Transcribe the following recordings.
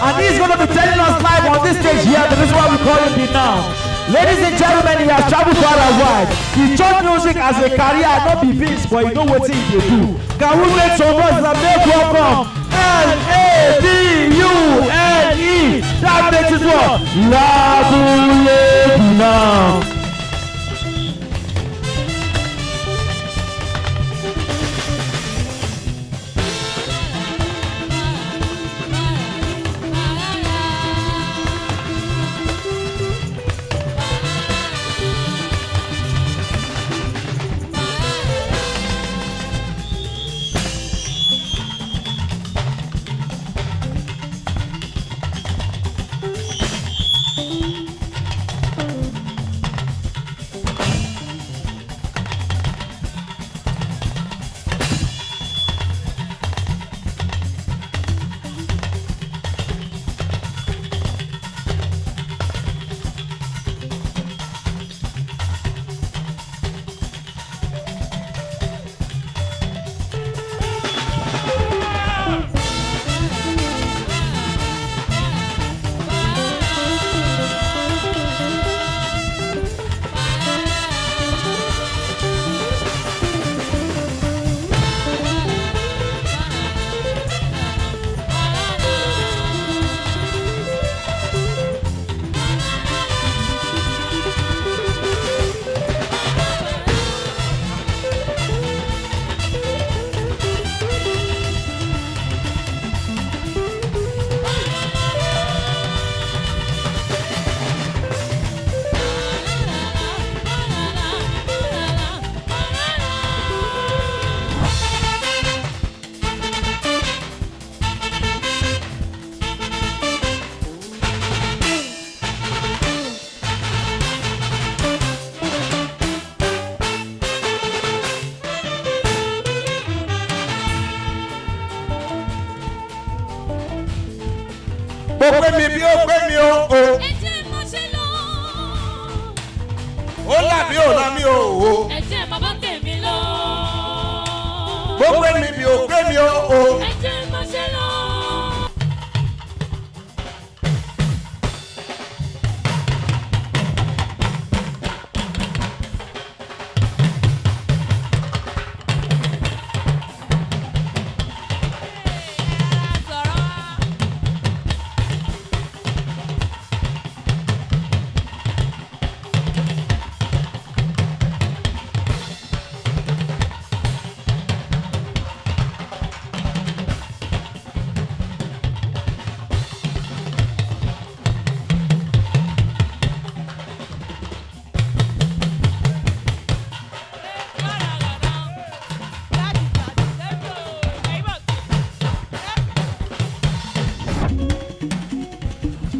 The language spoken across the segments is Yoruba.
And he's going to be telling us live on this stage here. That is why we call him the Now. Ladies and gentlemen, he has traveled far and wide. He chose music as a career, not be beats, but you know what he do. Can we make some noise and make welcome? Labule. That makes it what? Labule now.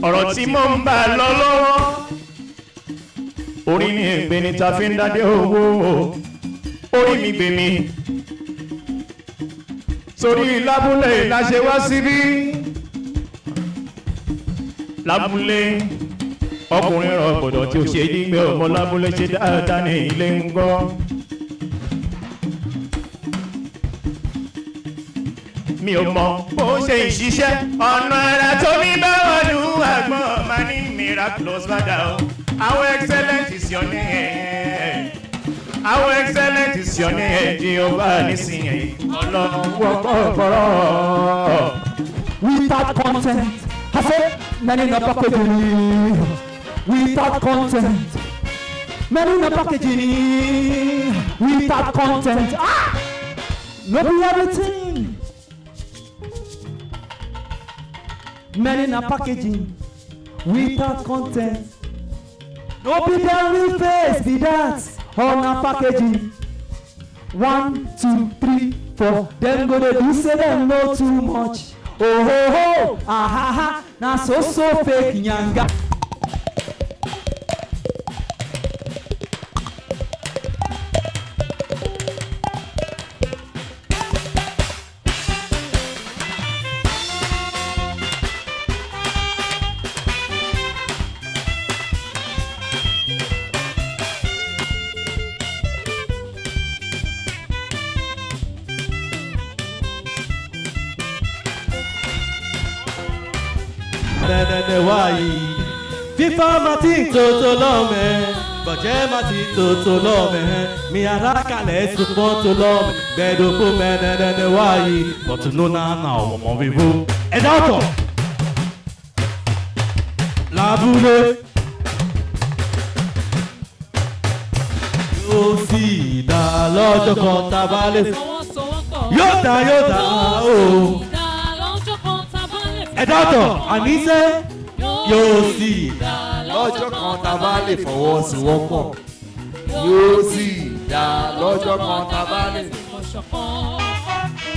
ọ̀rọ̀ tí mo ń bá lọ lọ́wọ́ orí ni ègbé ni ta fi ń dádé owó orí mi gbé mi sórí lábúlé la ṣe wá síbí lábúlé ọkùnrin rọ̀gbọ̀dọ̀ tí ó ṣe dígbẹ́ ọmọ lábúlé ṣe dáadáa ní ilé ń gbọ́. Mi ò mọ̀ bó ṣe ń ṣiṣẹ́ ọ̀nà ara tó ní báwọn lu àgbọ̀n máa ní miraculous Bata o. How excellent is your name. How excellent is your name. Jehovah nísìnyí ọlọ́run wọ́pọ̀ fọ́rọ́. Without content, I said many na packaging. Without content, many na packaging. Without content, no be everything. Many na packaging without content. No be the real face be that or na packaging. 1, 2, 3, 4. Them go dey do say them know too much. Oh ho ho, ah ha ha. Na so fake nyanga. mẹ́rẹ̀ẹ́rẹ́ wáyé. Fífa máa ti tòótọ́ lọ́mẹ́, bọ̀jẹ́ máa ti tòótọ́ lọ́mẹ́. Mi arákàlẹ̀ sùpọ̀ tó lọ́mẹ́, gbẹ̀dọ̀gbọ̀ mẹ́rẹ̀ẹ́rẹ́ wáyé. Bọ̀tùnú náà ọmọ bíbú. Ẹ̀dá ọ̀tọ̀. Labule. Yóò sì dá lọ́jọ́ kan tá a bá lè. Yóò dá o. Ẹ̀dá ọ̀tọ̀ àníṣe yóò sì dá lọ́jọ́ kan tá a bá lè fọwọ́sowọ́pọ̀. Yóò sì dá lọ́jọ́ kan tá a bá lè fọwọ́sowọ́pọ̀.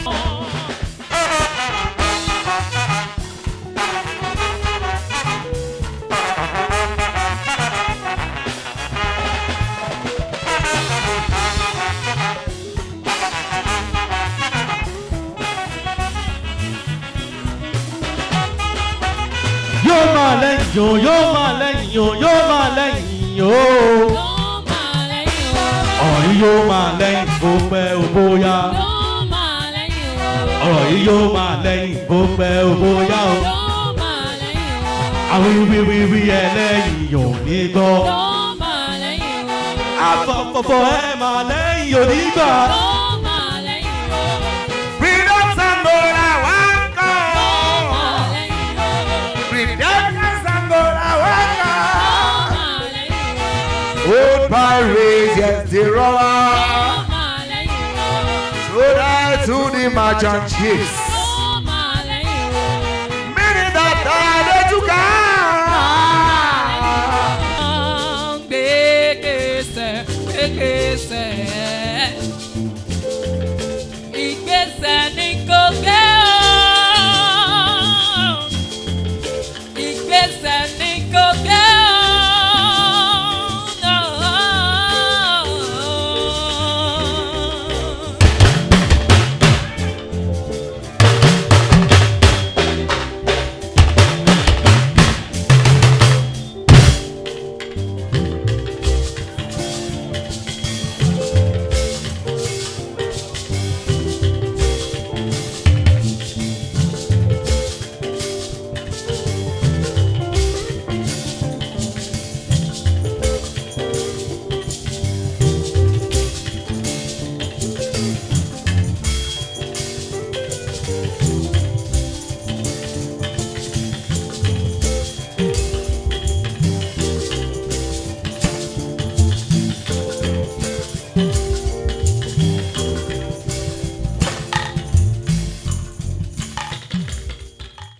Yóò máa lẹ́yìn o, yóò máa lẹ́yìn o, yóò máa lẹ́yìn o. Ọ̀rọ̀ yìí yóò máa lẹ́yìn bó pẹ́ o bóyá. Ọ̀rọ̀ yìí yóò máa lẹ́yìn bó pẹ́ o bóyá o. Àwọn wíwíwí ẹlẹ́yìn ò ní gbọ́. Àfọ̀fọ̀fọ̀ ẹ máa lẹ́yìn ò ní gbà. Old pirates, yes, they roll out. So that to the merchant ships.